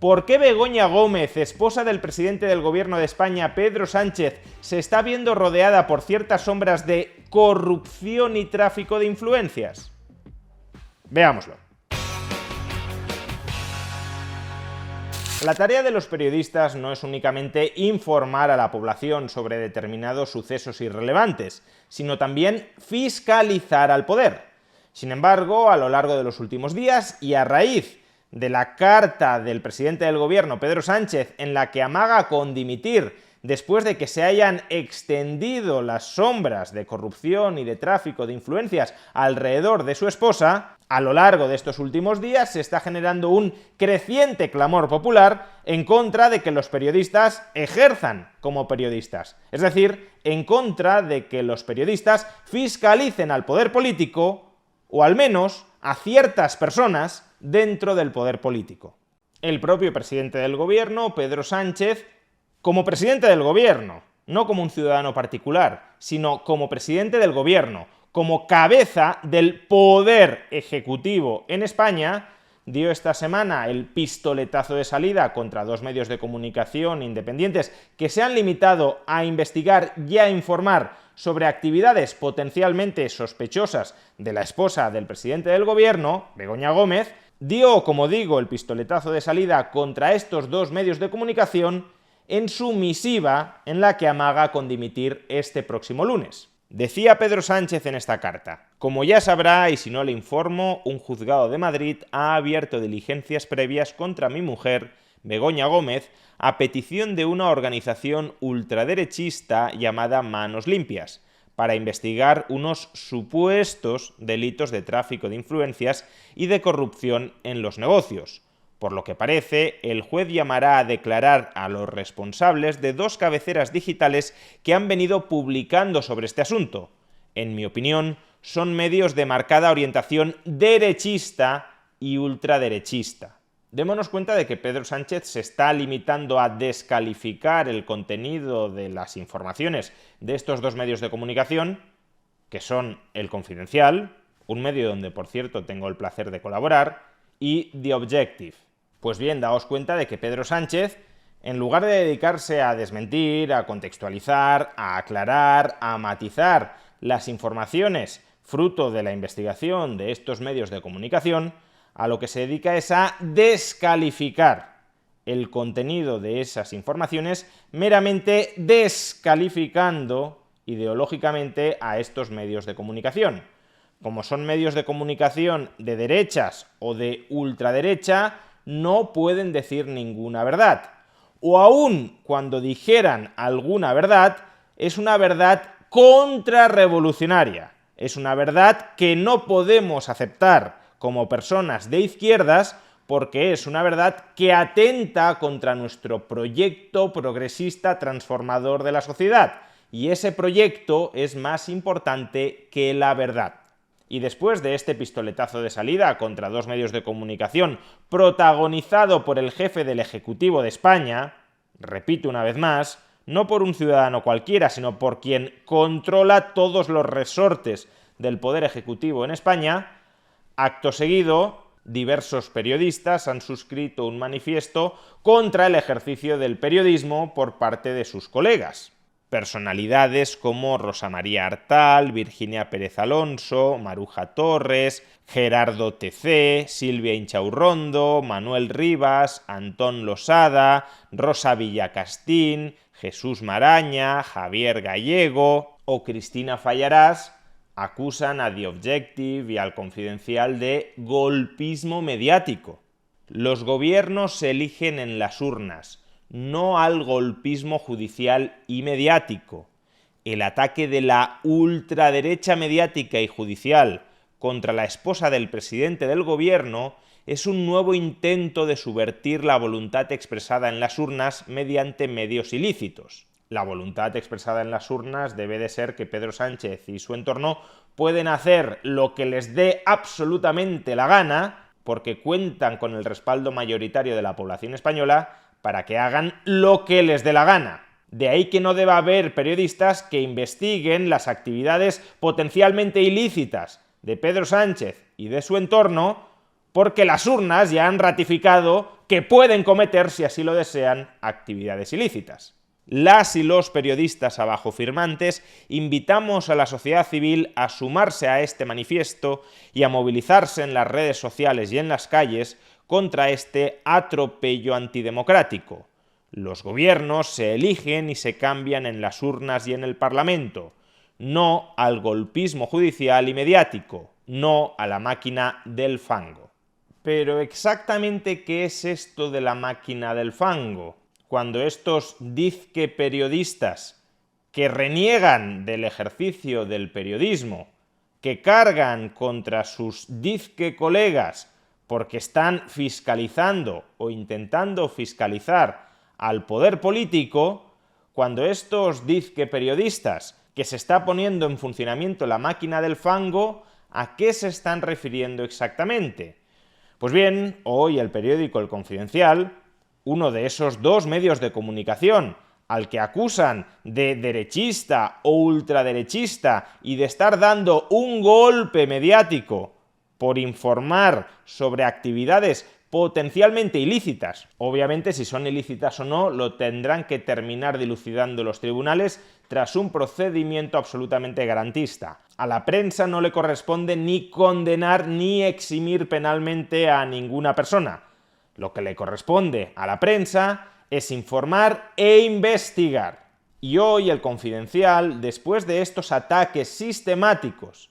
¿Por qué Begoña Gómez, esposa del presidente del gobierno de España, Pedro Sánchez, se está viendo rodeada por ciertas sombras de corrupción y tráfico de influencias? Veámoslo. La tarea de los periodistas no es únicamente informar a la población sobre determinados sucesos irrelevantes, sino también fiscalizar al poder. Sin embargo, a lo largo de los últimos días y a raíz de la carta del presidente del gobierno, Pedro Sánchez, en la que amaga con dimitir después de que se hayan extendido las sombras de corrupción y de tráfico de influencias alrededor de su esposa, a lo largo de estos últimos días se está generando un creciente clamor popular en contra de que los periodistas ejerzan como periodistas, es decir, en contra de que los periodistas fiscalicen al poder político, o al menos a ciertas personas dentro del poder político. El propio presidente del gobierno, Pedro Sánchez, como presidente del gobierno, no como un ciudadano particular, sino como presidente del gobierno, como cabeza del poder ejecutivo en España, dio esta semana el pistoletazo de salida contra dos medios de comunicación independientes que se han limitado a investigar y a informar sobre actividades potencialmente sospechosas de la esposa del presidente del gobierno, Begoña Gómez. Dio, como digo, el pistoletazo de salida contra estos dos medios de comunicación en su misiva en la que amaga con dimitir este próximo lunes. Decía Pedro Sánchez en esta carta: como ya sabrá, y si no le informo, un juzgado de Madrid ha abierto diligencias previas contra mi mujer, Begoña Gómez, a petición de una organización ultraderechista llamada Manos Limpias, para investigar unos supuestos delitos de tráfico de influencias y de corrupción en los negocios. Por lo que parece, el juez llamará a declarar a los responsables de dos cabeceras digitales que han venido publicando sobre este asunto. En mi opinión, son medios de marcada orientación derechista y ultraderechista. Démonos cuenta de que Pedro Sánchez se está limitando a descalificar el contenido de las informaciones de estos dos medios de comunicación, que son El Confidencial, un medio donde, por cierto, tengo el placer de colaborar, y The Objective. Pues bien, daos cuenta de que Pedro Sánchez, en lugar de dedicarse a desmentir, a contextualizar, a aclarar, a matizar las informaciones fruto de la investigación de estos medios de comunicación, a lo que se dedica es a descalificar el contenido de esas informaciones, meramente descalificando ideológicamente a estos medios de comunicación. Como son medios de comunicación de derechas o de ultraderecha, no pueden decir ninguna verdad. O aun cuando dijeran alguna verdad, es una verdad contrarrevolucionaria. Es una verdad que no podemos aceptar como personas de izquierdas, porque es una verdad que atenta contra nuestro proyecto progresista transformador de la sociedad, y ese proyecto es más importante que la verdad. Y después de este pistoletazo de salida contra dos medios de comunicación protagonizado por el jefe del Ejecutivo de España, repito una vez más, no por un ciudadano cualquiera, sino por quien controla todos los resortes del poder ejecutivo en España, acto seguido, diversos periodistas han suscrito un manifiesto contra el ejercicio del periodismo por parte de sus colegas. Personalidades como Rosa María Artal, Virginia Pérez Alonso, Maruja Torres, Gerardo TC, Silvia Inchaurrondo, Manuel Rivas, Antón Losada, Rosa Villacastín, Jesús Maraña, Javier Gallego o Cristina Fallarás acusan a The Objective y al Confidencial de golpismo mediático. Los gobiernos se eligen en las urnas, no al golpismo judicial y mediático. El ataque de la ultraderecha mediática y judicial contra la esposa del presidente del gobierno es un nuevo intento de subvertir la voluntad expresada en las urnas mediante medios ilícitos. La voluntad expresada en las urnas debe de ser que Pedro Sánchez y su entorno pueden hacer lo que les dé absolutamente la gana, porque cuentan con el respaldo mayoritario de la población española para que hagan lo que les dé la gana. De ahí que no deba haber periodistas que investiguen las actividades potencialmente ilícitas de Pedro Sánchez y de su entorno, porque las urnas ya han ratificado que pueden cometer, si así lo desean, actividades ilícitas. Las y los periodistas abajo firmantes invitamos a la sociedad civil a sumarse a este manifiesto y a movilizarse en las redes sociales y en las calles contra este atropello antidemocrático. Los gobiernos se eligen y se cambian en las urnas y en el Parlamento, no al golpismo judicial y mediático, no a la máquina del fango. Pero exactamente ¿qué es esto de la máquina del fango? Cuando estos dizque periodistas que reniegan del ejercicio del periodismo, que cargan contra sus dizque colegas porque están fiscalizando o intentando fiscalizar al poder político, cuando estos dizque periodistas que se está poniendo en funcionamiento la máquina del fango, ¿a qué se están refiriendo exactamente? Pues bien, hoy el periódico El Confidencial, uno de esos dos medios de comunicación al que acusan de derechista o ultraderechista y de estar dando un golpe mediático por informar sobre actividades potencialmente ilícitas. Obviamente, si son ilícitas o no, lo tendrán que terminar dilucidando los tribunales tras un procedimiento absolutamente garantista. A la prensa no le corresponde ni condenar ni eximir penalmente a ninguna persona. Lo que le corresponde a la prensa es informar e investigar. Y hoy El Confidencial, después de estos ataques sistemáticos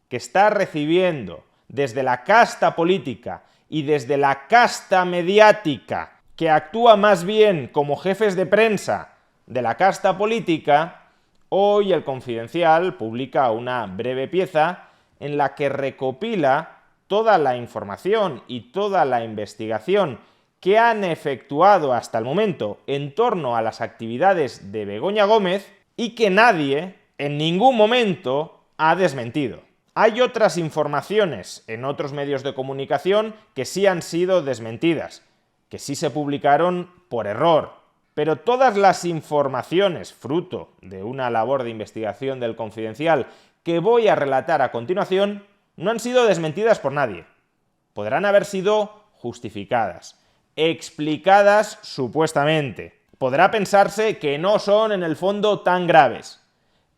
que está recibiendo desde la casta política y desde la casta mediática, que actúa más bien como jefes de prensa de la casta política, hoy El Confidencial publica una breve pieza en la que recopila toda la información y toda la investigación que han efectuado hasta el momento en torno a las actividades de Begoña Gómez y que nadie, en ningún momento, ha desmentido. Hay otras informaciones en otros medios de comunicación que sí han sido desmentidas, que sí se publicaron por error, pero todas las informaciones fruto de una labor de investigación del Confidencial que voy a relatar a continuación no han sido desmentidas por nadie. Podrán haber sido justificadas, explicadas supuestamente. Podrá pensarse que no son en el fondo tan graves,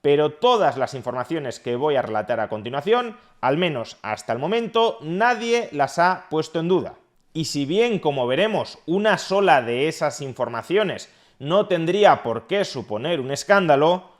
pero todas las informaciones que voy a relatar a continuación, al menos hasta el momento, nadie las ha puesto en duda. Y si bien, como veremos, una sola de esas informaciones no tendría por qué suponer un escándalo,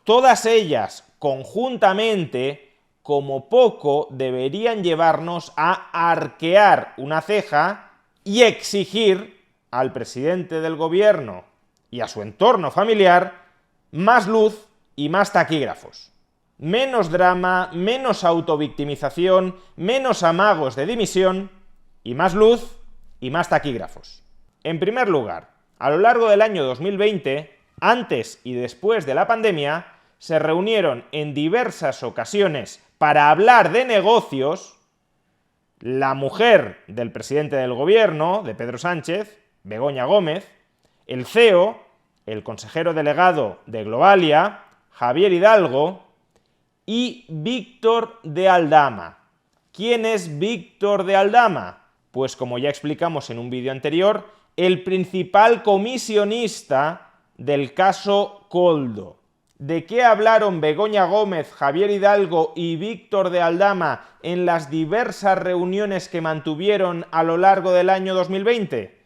todas ellas conjuntamente, como poco, deberían llevarnos a arquear una ceja y exigir al presidente del gobierno y a su entorno familiar más luz y más taquígrafos. Menos drama, menos autovictimización, menos amagos de dimisión y más luz y más taquígrafos. En primer lugar, a lo largo del año 2020, antes y después de la pandemia, se reunieron en diversas ocasiones para hablar de negocios la mujer del presidente del gobierno, de Pedro Sánchez, Begoña Gómez, el CEO, el consejero delegado de Globalia, Javier Hidalgo, y Víctor de Aldama. ¿Quién es Víctor de Aldama? Pues como ya explicamos en un vídeo anterior, el principal comisionista del caso Koldo. ¿De qué hablaron Begoña Gómez, Javier Hidalgo y Víctor de Aldama en las diversas reuniones que mantuvieron a lo largo del año 2020?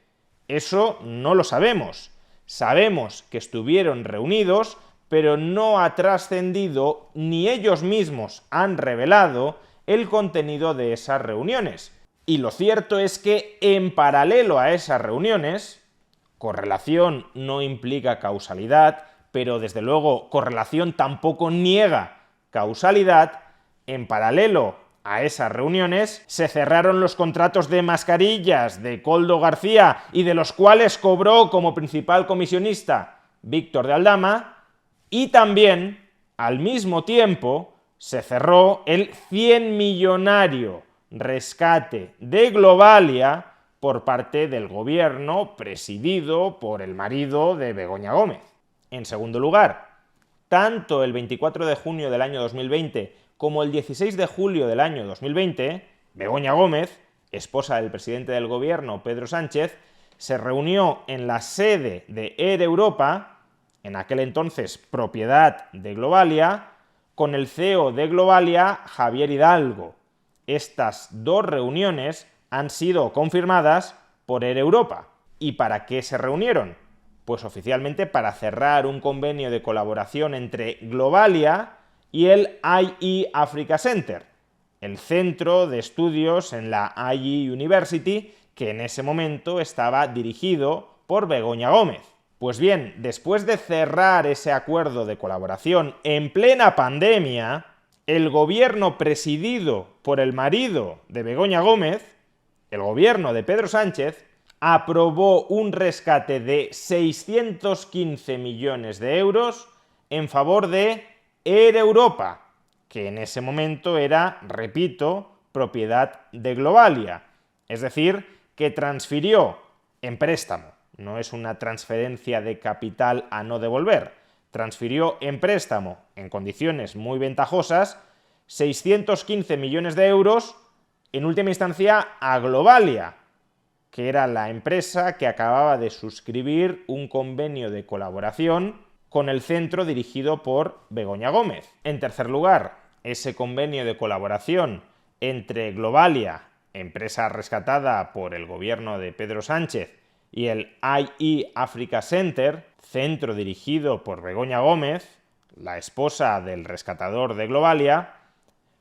Eso no lo sabemos. Sabemos que estuvieron reunidos, pero no ha trascendido ni ellos mismos han revelado el contenido de esas reuniones. Y lo cierto es que en paralelo a esas reuniones, correlación no implica causalidad, pero desde luego correlación tampoco niega causalidad, en paralelo a esas reuniones se cerraron los contratos de mascarillas de Koldo García y de los cuales cobró como principal comisionista Víctor de Aldama, y también, al mismo tiempo, se cerró el 100 millonario rescate de Globalia por parte del gobierno presidido por el marido de Begoña Gómez. En segundo lugar, tanto el 24 de junio del año 2020 como el 16 de julio del año 2020, Begoña Gómez, esposa del presidente del gobierno, Pedro Sánchez, se reunió en la sede de Air Europa, en aquel entonces propiedad de Globalia, con el CEO de Globalia, Javier Hidalgo. Estas dos reuniones han sido confirmadas por Air Europa. ¿Y para qué se reunieron? Pues oficialmente para cerrar un convenio de colaboración entre Globalia y el IE Africa Center, el centro de estudios en la IE University, que en ese momento estaba dirigido por Begoña Gómez. Pues bien, después de cerrar ese acuerdo de colaboración en plena pandemia, el gobierno presidido por el marido de Begoña Gómez, el gobierno de Pedro Sánchez, aprobó un rescate de 615 millones de euros en favor de Air Europa, que en ese momento era, repito, propiedad de Globalia. Es decir, que transfirió en préstamo, no es una transferencia de capital a no devolver, transfirió en préstamo, en condiciones muy ventajosas, 615 millones de euros, en última instancia, a Globalia, que era la empresa que acababa de suscribir un convenio de colaboración con el centro dirigido por Begoña Gómez. En tercer lugar, ese convenio de colaboración entre Globalia, empresa rescatada por el gobierno de Pedro Sánchez, y el IE Africa Center, centro dirigido por Begoña Gómez, la esposa del rescatador de Globalia,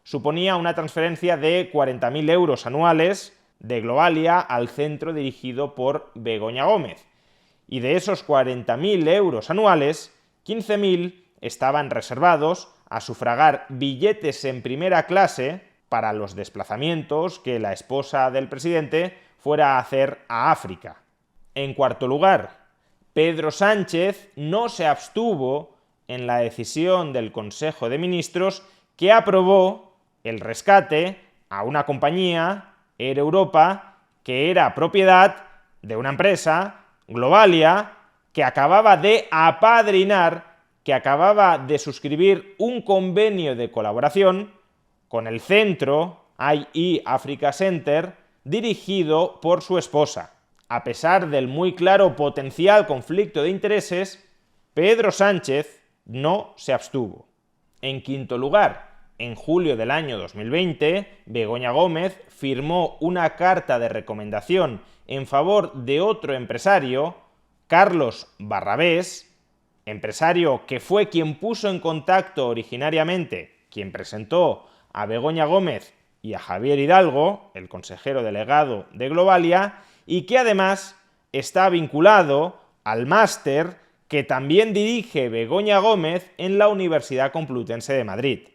suponía una transferencia de 40.000 euros anuales de Globalia al centro dirigido por Begoña Gómez. Y de esos 40.000 euros anuales, 15.000 estaban reservados a sufragar billetes en primera clase para los desplazamientos que la esposa del presidente fuera a hacer a África. En cuarto lugar, Pedro Sánchez no se abstuvo en la decisión del Consejo de Ministros que aprobó el rescate a una compañía, Air Europa, que era propiedad de una empresa, Globalia, que acababa de apadrinar, que acababa de suscribir un convenio de colaboración con el centro IE Africa Center, dirigido por su esposa. A pesar del muy claro potencial conflicto de intereses, Pedro Sánchez no se abstuvo. En quinto lugar, en julio del año 2020, Begoña Gómez firmó una carta de recomendación en favor de otro empresario, Carlos Barrabés, empresario que fue quien puso en contacto originariamente, quien presentó a Begoña Gómez y a Javier Hidalgo, el consejero delegado de Globalia, y que además está vinculado al máster que también dirige Begoña Gómez en la Universidad Complutense de Madrid.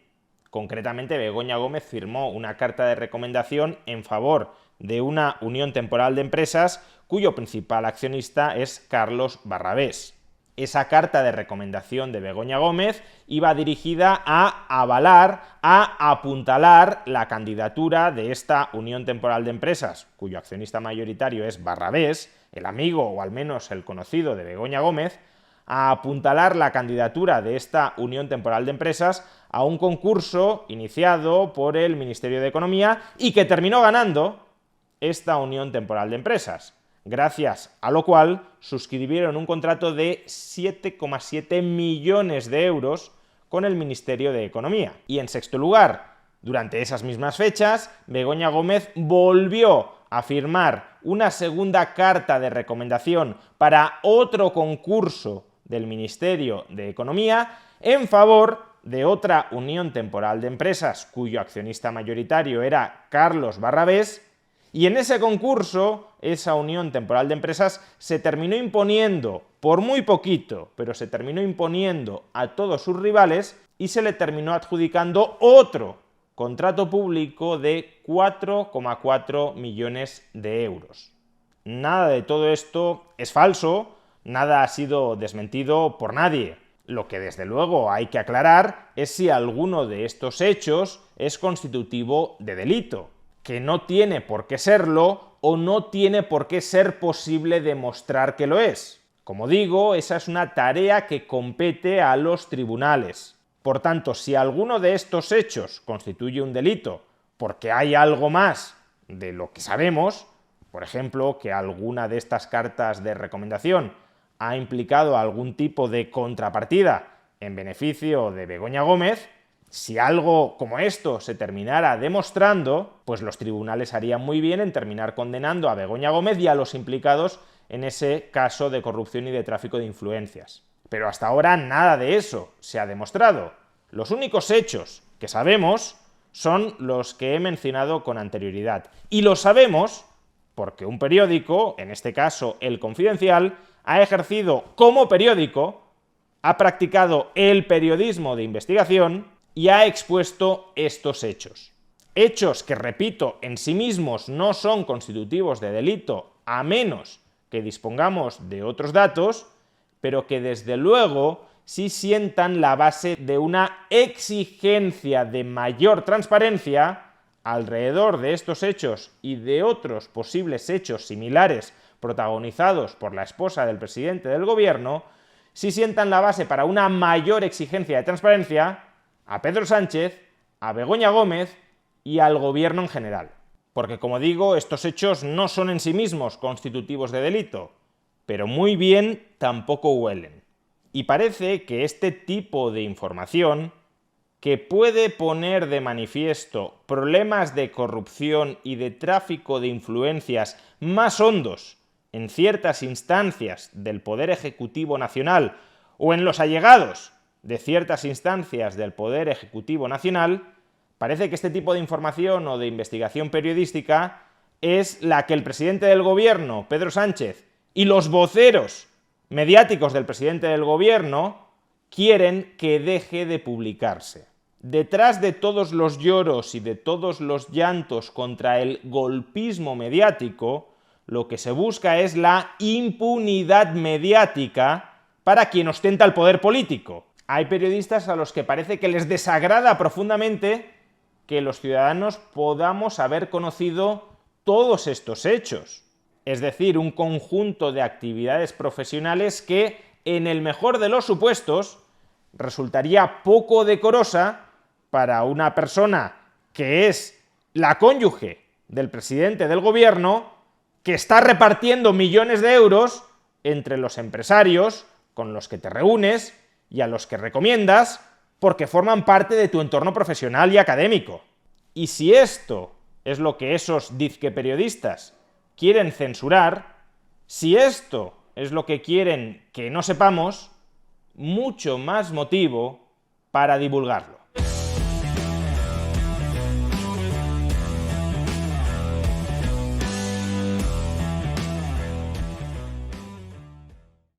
Concretamente, Begoña Gómez firmó una carta de recomendación en favor de una unión temporal de empresas cuyo principal accionista es Carlos Barrabés. Esa carta de recomendación de Begoña Gómez iba dirigida a avalar, a apuntalar la candidatura de esta unión temporal de empresas, cuyo accionista mayoritario es Barrabés, el amigo o al menos el conocido de Begoña Gómez, a apuntalar la candidatura de esta unión temporal de empresas a un concurso iniciado por el Ministerio de Economía y que terminó ganando esta unión temporal de empresas, gracias a lo cual suscribieron un contrato de 7,7 millones de euros con el Ministerio de Economía. Y en sexto lugar, durante esas mismas fechas, Begoña Gómez volvió a firmar una segunda carta de recomendación para otro concurso del Ministerio de Economía en favor de otra unión temporal de empresas cuyo accionista mayoritario era Carlos Barrabés, y en ese concurso, esa unión temporal de empresas se terminó imponiendo, por muy poquito, pero se terminó imponiendo a todos sus rivales y se le terminó adjudicando otro contrato público de 4,4 millones de euros. Nada de todo esto es falso, nada ha sido desmentido por nadie. Lo que desde luego hay que aclarar es si alguno de estos hechos es constitutivo de delito, que no tiene por qué serlo o no tiene por qué ser posible demostrar que lo es. Como digo, esa es una tarea que compete a los tribunales. Por tanto, si alguno de estos hechos constituye un delito porque hay algo más de lo que sabemos, por ejemplo, que alguna de estas cartas de recomendación ha implicado algún tipo de contrapartida en beneficio de Begoña Gómez, si algo como esto se terminara demostrando, pues los tribunales harían muy bien en terminar condenando a Begoña Gómez y a los implicados en ese caso de corrupción y de tráfico de influencias. Pero hasta ahora nada de eso se ha demostrado. Los únicos hechos que sabemos son los que he mencionado con anterioridad. Y lo sabemos porque un periódico, en este caso El Confidencial, ha ejercido como periódico, ha practicado el periodismo de investigación y ha expuesto estos hechos. Hechos que, repito, en sí mismos no son constitutivos de delito, a menos que dispongamos de otros datos, pero que desde luego sí sientan la base de una exigencia de mayor transparencia alrededor de estos hechos y de otros posibles hechos similares protagonizados por la esposa del presidente del gobierno, sí sientan la base para una mayor exigencia de transparencia a Pedro Sánchez, a Begoña Gómez y al gobierno en general. Porque, como digo, estos hechos no son en sí mismos constitutivos de delito, pero muy bien tampoco huelen. Y parece que este tipo de información, que puede poner de manifiesto problemas de corrupción y de tráfico de influencias más hondos en ciertas instancias del Poder Ejecutivo Nacional o en los allegados de ciertas instancias del Poder Ejecutivo Nacional, parece que este tipo de información o de investigación periodística es la que el presidente del gobierno, Pedro Sánchez, y los voceros mediáticos del presidente del gobierno quieren que deje de publicarse. Detrás de todos los lloros y de todos los llantos contra el golpismo mediático, lo que se busca es la impunidad mediática para quien ostenta el poder político. Hay periodistas a los que parece que les desagrada profundamente que los ciudadanos podamos haber conocido todos estos hechos. Es decir, un conjunto de actividades profesionales que, en el mejor de los supuestos, resultaría poco decorosa para una persona que es la cónyuge del presidente del gobierno, que está repartiendo millones de euros entre los empresarios con los que te reúnes y a los que recomiendas porque forman parte de tu entorno profesional y académico. Y si esto es lo que esos dizque periodistas quieren censurar, si esto es lo que quieren que no sepamos, mucho más motivo para divulgarlo.